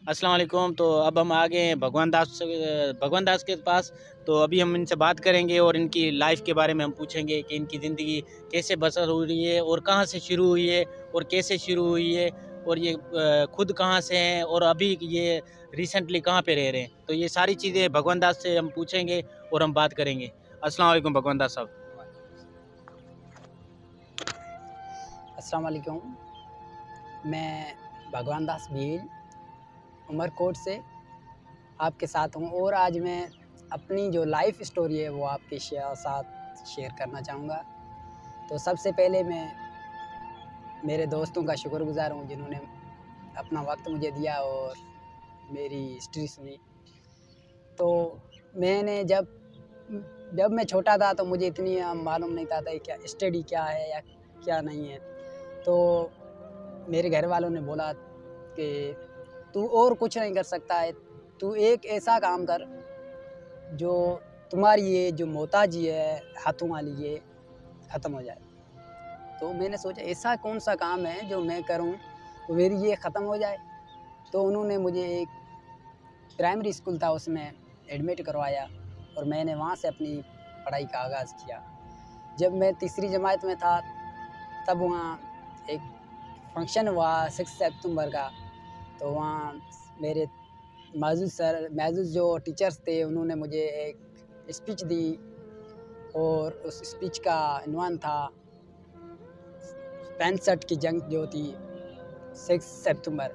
अस्सलाम वालेकुम। तो अब हम आ गए हैं भगवान दास के पास। तो अभी हम इनसे बात करेंगे और इनकी लाइफ के बारे में हम पूछेंगे कि इनकी ज़िंदगी कैसे बसर हो रही है और कहाँ से शुरू हुई है और कैसे शुरू हुई है, और ये खुद कहाँ से हैं और अभी ये रिसेंटली कहाँ पे रह रहे हैं। तो ये सारी चीज़ें भगवान दास से हम पूछेंगे और हम बात करेंगे। अस्सलाम वालेकुम भगवान दास साहब। अस्सलाम वालेकुम। मैं भगवान दास भील उमरकोट से आपके साथ हूँ और आज मैं अपनी जो लाइफ स्टोरी है वो आपके साथ शेयर करना चाहूँगा। तो सबसे पहले मैं मेरे दोस्तों का शुक्रगुज़ार हूँ जिन्होंने अपना वक्त मुझे दिया और मेरी हिस्ट्री सुनी। तो मैंने जब मैं छोटा था तो मुझे इतनी मालूम नहीं था क्या स्टडी क्या है या क्या नहीं है। तो मेरे घर वालों ने बोला कि तू और कुछ नहीं कर सकता है, तू एक ऐसा काम कर जो तुम्हारी ये जो मोहताजी है हाथों वाली ये ख़त्म हो जाए। तो मैंने सोचा ऐसा कौन सा काम है जो मैं करूं तो मेरी ये ख़त्म हो जाए। तो उन्होंने मुझे एक प्राइमरी स्कूल था उसमें एडमिट करवाया और मैंने वहाँ से अपनी पढ़ाई का आगाज़ किया। जब मैं तीसरी जमात में था तब वहाँ एक फंक्शन हुआ 6 सितंबर का। तो वहाँ मेरे माजूद जो टीचर्स थे उन्होंने मुझे एक स्पीच दी और उस स्पीच का इन्वान था 65 की जंग जो थी 6 सितंबर।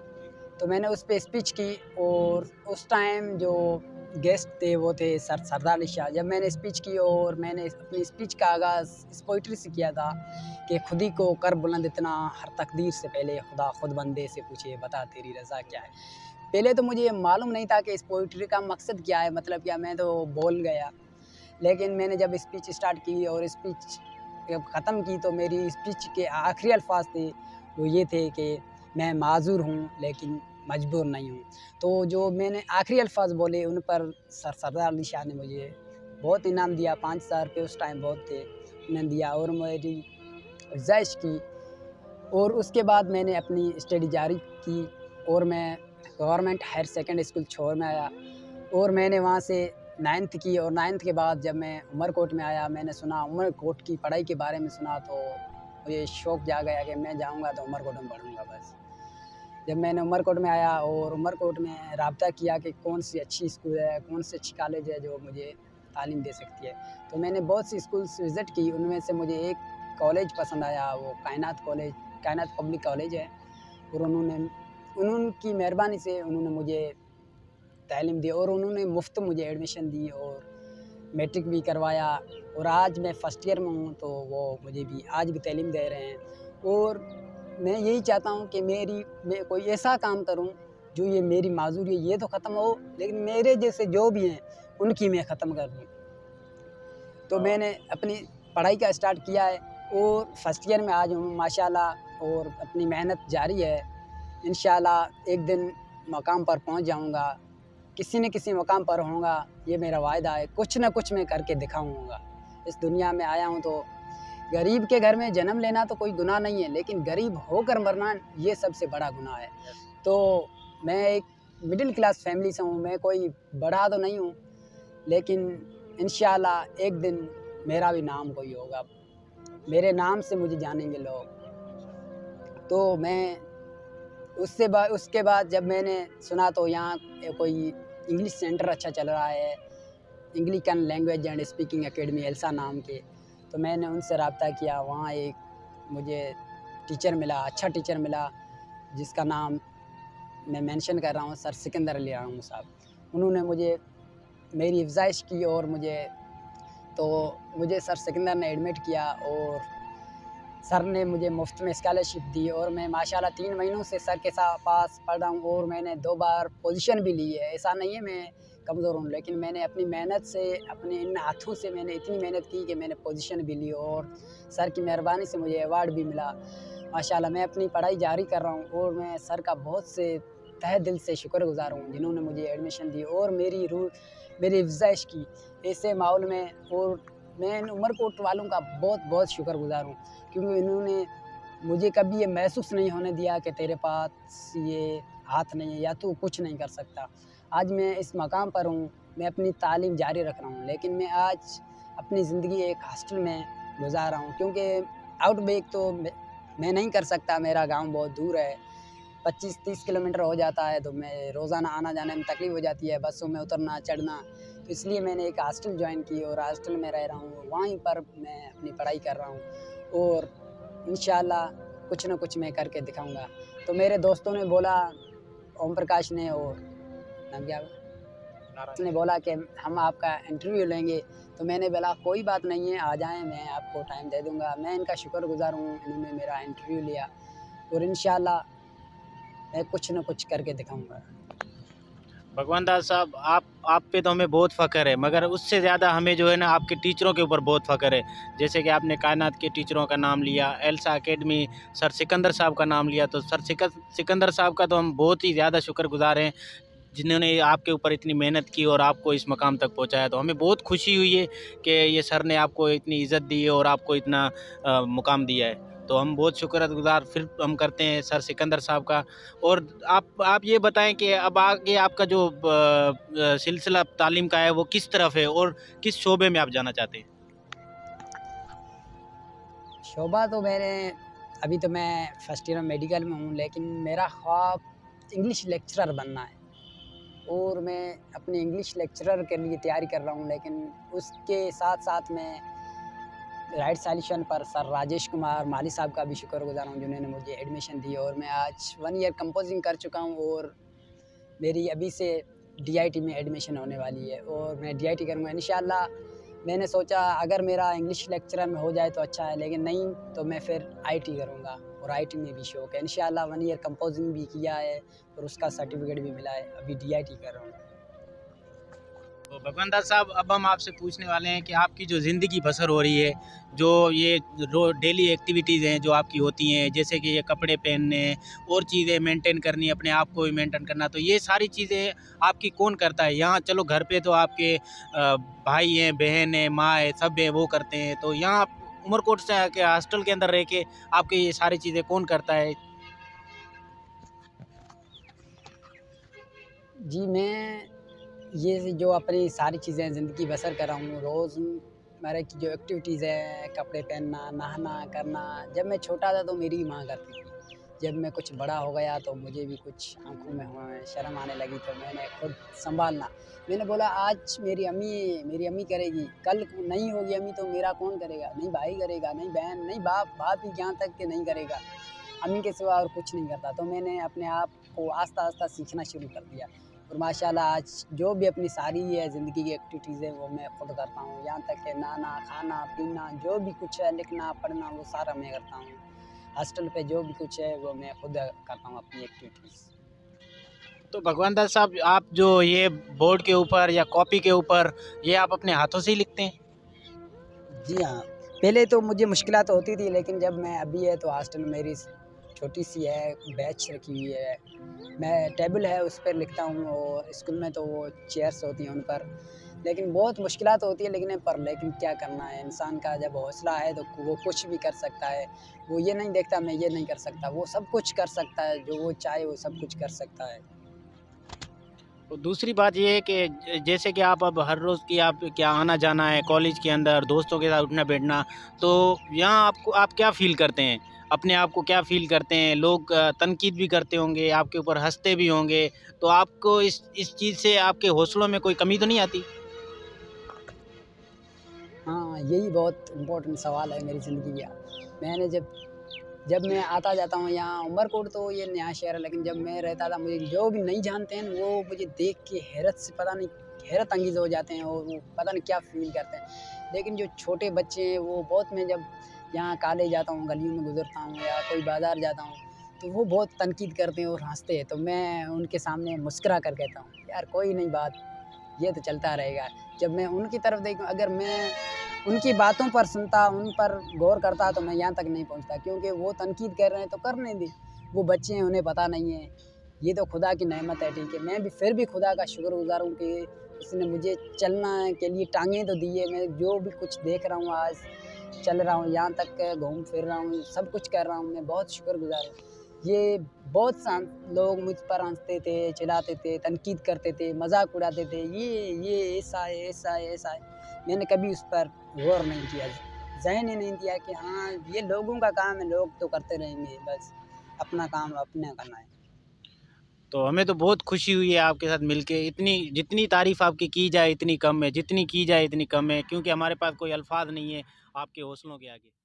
तो मैंने उस पे स्पीच की और उस टाइम जो गेस्ट थे वो थे सरदार अली शाह। जब मैंने स्पीच की और मैंने अपनी स्पीच का आगाज़ इस पोइट्री से किया था कि खुद ही को कर बुलंद इतना हर तकदीर से पहले खुदा खुद बंदे से पूछे बता तेरी रज़ा क्या है। पहले तो मुझे ये मालूम नहीं था कि इस पोइट्री का मकसद क्या है, मतलब क्या, मैं तो बोल गया। लेकिन मैंने जब स्पीच स्टार्ट की और स्पीच जब ख़त्म की तो मेरी स्पीच के आखिरी अल्फाज थे वो ये थे कि मैं माज़ूर हूँ लेकिन मजबूर नहीं हूँ। तो जो मैंने आखिरी अल्फाज बोले उन पर सरदार अली शाह ने मुझे बहुत इनाम दिया। 5,000 रुपये उस टाइम बहुत थे, उन्होंने दिया और मेरी अफ़ज़ाइश की। और उसके बाद मैंने अपनी स्टडी जारी की और मैं गवर्नमेंट हायर सेकेंडरी स्कूल छोर में आया और मैंने वहाँ से 9th की। और 9th के बाद जब मैं उमरकोट में आया, मैंने सुना उमरकोट की पढ़ाई के बारे में सुना तो मुझे शौक़ जाग गया कि मैं जाऊँगा तो उमरकोट में पढ़ूँगा बस। जब मैंने उमरकोट में आया और उमरकोट में राब्ता किया कि कौन सी अच्छी स्कूल है, कौन सी अच्छी कॉलेज है जो मुझे तालीम दे सकती है, तो मैंने बहुत सी स्कूल्स विज़िट की। उनमें से मुझे एक कॉलेज पसंद आया, वो कायनात पब्लिक कॉलेज है। और उनकी मेहरबानी से उन्होंने मुझे तालीम दी और उन्होंने मुफ़्त मुझे एडमिशन दी और मैट्रिक भी करवाया। और आज मैं फ़र्स्ट ईयर में हूँ तो वो मुझे भी आज भी तालीम दे रहे हैं। और मैं यही चाहता हूँ कि मैं कोई ऐसा काम करूँ जो ये मेरी माज़ूरी है ये तो ख़त्म हो, लेकिन मेरे जैसे जो भी हैं उनकी मैं ख़त्म कर दूँ। तो मैंने अपनी पढ़ाई का स्टार्ट किया है और फर्स्ट ईयर में आज हूँ माशाल्लाह और अपनी मेहनत जारी है। इंशाल्लाह एक दिन मकाम पर पहुँच जाऊँगा, किसी न किसी मकाम पर होऊँगा, ये मेरा वायदा है। कुछ न कुछ मैं करके दिखाऊँगा। इस दुनिया में आया हूँ तो गरीब के घर में जन्म लेना तो कोई गुनाह नहीं है, लेकिन गरीब होकर मरना ये सबसे बड़ा गुनाह है। तो मैं एक मिडिल क्लास फैमिली से हूँ, मैं कोई बड़ा तो नहीं हूँ, लेकिन इंशाल्लाह एक दिन मेरा भी नाम कोई होगा, मेरे नाम से मुझे जानेंगे लोग। तो मैं उसके बाद जब मैंने सुना तो यहाँ कोई इंग्लिश सेंटर अच्छा चल रहा है, Anglican language and speaking academy Elsa नाम के, तो मैंने उनसे रब्ता किया। वहाँ एक मुझे टीचर मिला, अच्छा टीचर मिला जिसका नाम मैं मेंशन कर रहा हूँ, सर सिकंदर अली रामू साहब। उन्होंने मुझे मेरी अफ़ज़ाइश की और मुझे सर सिकंदर ने एडमिट किया और सर ने मुझे मुफ़्त में स्कॉलरशिप दी और मैं माशाल्लाह 3 महीनों से सर के पास पढ़ रहा हूँ और मैंने 2 बार पोजीशन भी ली है। ऐसा नहीं है मैं कमज़ोर हूँ, लेकिन मैंने अपनी मेहनत से, अपने इन हाथों से मैंने इतनी मेहनत की कि मैंने पोजीशन भी ली और सर की मेहरबानी से मुझे अवार्ड भी मिला। माशाल्लाह मैं अपनी पढ़ाई जारी कर रहा हूँ और मैं सर का बहुत से तहे दिल से शुक्रगुज़ार हूँ जिन्होंने मुझे एडमिशन दी और मेरी अफ़ज़ाइश की ऐसे माहौल में। और मैं इन उमरकोट वालों का बहुत बहुत शुक्रगुज़ार हूँ क्योंकि इन्होंने मुझे कभी ये महसूस नहीं होने दिया कि तेरे पास ये हाथ नहीं है या तू कुछ नहीं कर सकता। आज मैं इस मकाम पर हूँ, मैं अपनी तालीम जारी रख रहा हूँ, लेकिन मैं आज अपनी ज़िंदगी एक हॉस्टल में गुज़ार रहा हूँ, क्योंकि आउटबेक तो मैं नहीं कर सकता, मेरा गाँव बहुत दूर है, 25-30 किलोमीटर हो जाता है, तो मैं रोज़ाना आना-जाने में तकलीफ़ हो जाती है, बसों में उतरना, चढ़ना। तो इसलिए मैंने एक हॉस्टल जॉइन की और हॉस्टल में रह रहा हूँ, वहीं पर मैं अपनी पढ़ाई कर रहा हूँ और इंशाअल्लाह कुछ न कुछ मैं करके दिखाऊँगा। तो मेरे दोस्तों ने बोला, ओम प्रकाश ने और नाम क्या ने बोला कि हम आपका इंटरव्यू लेंगे, तो मैंने बोला कोई बात नहीं है, आ जाएँ, मैं आपको टाइम दे दूँगा। मैं इनका शुक्रगुज़ार हूँ, इन्होंने मेरा इंटरव्यू लिया और इंशाअल्लाह मैं कुछ न कुछ करके दिखाऊँगा। भगवान दास साहब, आप पे तो हमें बहुत फ़ख्र है, मगर उससे ज़्यादा हमें जो है ना आपके टीचरों के ऊपर बहुत फ़ख्र है। जैसे कि आपने कायनात के टीचरों का नाम लिया, एल्सा एकेडमी, सर सिकंदर साहब का नाम लिया, तो सर सिकंदर साहब का तो हम बहुत ही ज़्यादा शुक्रगुज़ार हैं, जिन्होंने आपके ऊपर इतनी मेहनत की और आपको इस मकाम तक पहुँचाया। तो हमें बहुत खुशी हुई है कि ये सर ने आपको इतनी इज़्ज़त दी है और आपको इतना मुकाम दिया है। तो हम बहुत शुक्रगुज़ार फिर हम करते हैं सर सिकंदर साहब का। और आप ये बताएं कि अब आगे आपका जो सिलसिला तालीम का है वो किस तरफ है और किस शोबे में आप जाना चाहते हैं? शोभा तो मैंने अभी तो मैं फर्स्ट ईयर मेडिकल में हूँ, लेकिन मेरा ख्वाब इंग्लिश लेक्चरर बनना है और मैं अपने इंग्लिश लेक्चरर के लिए तैयारी कर रहा हूँ, लेकिन उसके साथ-साथ मैं राइट सॉल्यूशन पर सर राजेश कुमार माली साहब का भी शुक्रगुज़ार हूँ, जिन्होंने मुझे एडमिशन दी और मैं आज 1 ईयर कंपोजिंग कर चुका हूँ और मेरी अभी से डीआईटी में एडमिशन होने वाली है और मैं डीआईटी करूँगा इंशाअल्लाह। मैंने सोचा अगर मेरा इंग्लिश लेक्चरर में हो जाए तो अच्छा है, लेकिन नहीं तो मैं फिर आईटी करूँगा और आईटी में भी शौक है। इंशाअल्लाह 1 ईयर कंपोजिंग भी किया है और उसका सर्टिफिकेट भी मिला है। अभी डीआईटी कर रहा हूँ। तो भगवान दास साहब, अब हम आपसे पूछने वाले हैं कि आपकी जो ज़िंदगी बसर हो रही है, जो ये डेली एक्टिविटीज़ हैं जो आपकी होती हैं, जैसे कि ये कपड़े पहनने और चीज़ें मेंटेन करनी, अपने आप को भी मेंटेन करना, तो ये सारी चीज़ें आपकी कौन करता है? यहाँ चलो घर पे तो आपके भाई हैं, बहन हैं, माँ है, सब है, वो करते हैं। तो यहाँ आप उमरकोट से आके हॉस्टल के अंदर रह के आपके ये सारी चीज़ें कौन करता है? जी, मैं ये जो अपनी सारी चीज़ें ज़िंदगी बसर कर रहा हूँ, रोज़मर्रा की जो एक्टिविटीज़ है, कपड़े पहनना, नहाना, करना, जब मैं छोटा था तो मेरी माँ करती थी। जब मैं कुछ बड़ा हो गया तो मुझे भी कुछ आँखों में शर्म आने लगी, तो मैंने खुद सँभालना। मैंने बोला आज मेरी अम्मी करेगी, कल को नहीं होगी अम्मी तो मेरा कौन करेगा? नहीं भाई करेगा, नहीं बहन, नहीं बाप ही यहाँ तक कि नहीं करेगा। अम्मी के सिवा और कुछ नहीं करता। तो मैंने अपने आप को आस्ता-आस्ता सीखना शुरू कर दिया और माशाल्लाह आज जो भी अपनी सारी है ज़िंदगी की एक्टिविटीज़ है वो मैं खुद करता हूँ। यहाँ तक कि नहाना, खाना, पीना जो भी कुछ है, लिखना, पढ़ना वो सारा मैं करता हूँ। हॉस्टल पे जो भी कुछ है वो मैं खुद करता हूँ अपनी एक्टिविटीज़। तो भगवान दास साहब, आप जो ये बोर्ड के ऊपर या कॉपी के ऊपर ये आप अपने हाथों से ही लिखते हैं? जी हाँ, पहले तो मुझे मुश्किलात होती थी, लेकिन जब मैं अभी है तो हॉस्टल मेरी छोटी-सी है, बेंच रखी हुई है। मैं टेबल है उस पर लिखता हूँ और स्कूल में तो वो चेयर्स होती हैं उन पर। लेकिन बहुत मुश्किलात होती है लिखने पर, लेकिन क्या करना है, इंसान का जब हौसला है तो वो कुछ भी कर सकता है। वो ये नहीं देखता मैं ये नहीं कर सकता, वो सब कुछ कर सकता है, जो वो चाहे वो सब कुछ कर सकता है। तो दूसरी बात ये है कि जैसे कि आप अब हर रोज़ की आप क्या आना-जाना है कॉलेज के अंदर, दोस्तों के साथ उठना-बैठना, तो यहाँ आपको आप क्या फ़ील करते हैं? अपने आप को क्या फ़ील करते हैं? लोग तनकीद भी करते होंगे, आपके ऊपर हँसते भी होंगे, तो आपको इस चीज़ से आपके हौसलों में कोई कमी तो नहीं आती? हाँ, यही बहुत इम्पोर्टेंट सवाल है मेरी ज़िंदगी का। मैंने जब जब मैं आता जाता हूँ यहाँ उमरकोट तो ये नया शहर है, लेकिन जब मैं रहता था मुझे जो भी नहीं जानते हैं वो मुझे देख के हैरत से पता नहीं हैरत अंगेज़ हो जाते हैं और वो पता नहीं क्या फ़ील करते हैं। लेकिन जो छोटे बच्चे हैं वो बहुत मैं जब यहाँ कॉलेज जाता हूँ, गलियों में गुज़रता हूँ या कोई बाज़ार जाता हूँ, तो वो बहुत तनकीद करते हैं और हँसते हैं। तो मैं उनके सामने मुस्कुरा कर कहता हूँ, यार कोई नहीं बात, ये तो चलता रहेगा। जब मैं उनकी तरफ देखूँ, अगर मैं उनकी बातों पर सुनता, उन पर गौर करता तो मैं यहाँ तक नहीं पहुँचता, क्योंकि वो तनकीद कर रहे हैं तो करने दें। वो बच्चे हैं, उन्हें पता नहीं है। ये तो खुदा की नेमत है, ठीक है। मैं भी फिर भी खुदा का शुक्रगुज़ार हूँ कि उसने मुझे चलना के लिए टाँगें तो दी है। मैं जो भी कुछ देख रहा हूँ आज, चल रहा हूँ, यहाँ तक घूम फिर रहा हूँ, सब कुछ कर रहा हूँ, मैं बहुत शुक्रगुज़ार हूँ। ये बहुत लोग मुझ पर हंसते थे, चिल्लाते थे, तनकीद करते थे, मजाक उड़ाते थे, ये ऐसा है, ऐसा है, ऐसा है। मैंने कभी उस पर गौर नहीं किया, ज़हन ही नहीं दिया कि हाँ ये लोगों का काम है, लोग तो करते रहेंगे, बस अपना काम अपने करना है। तो हमें तो बहुत खुशी हुई है आपके साथ मिलके। इतनी जितनी तारीफ़ आपकी की जाए इतनी कम है, जितनी की जाए इतनी कम है, क्योंकि हमारे पास कोई अल्फाज नहीं है आपके हौसलों के आगे।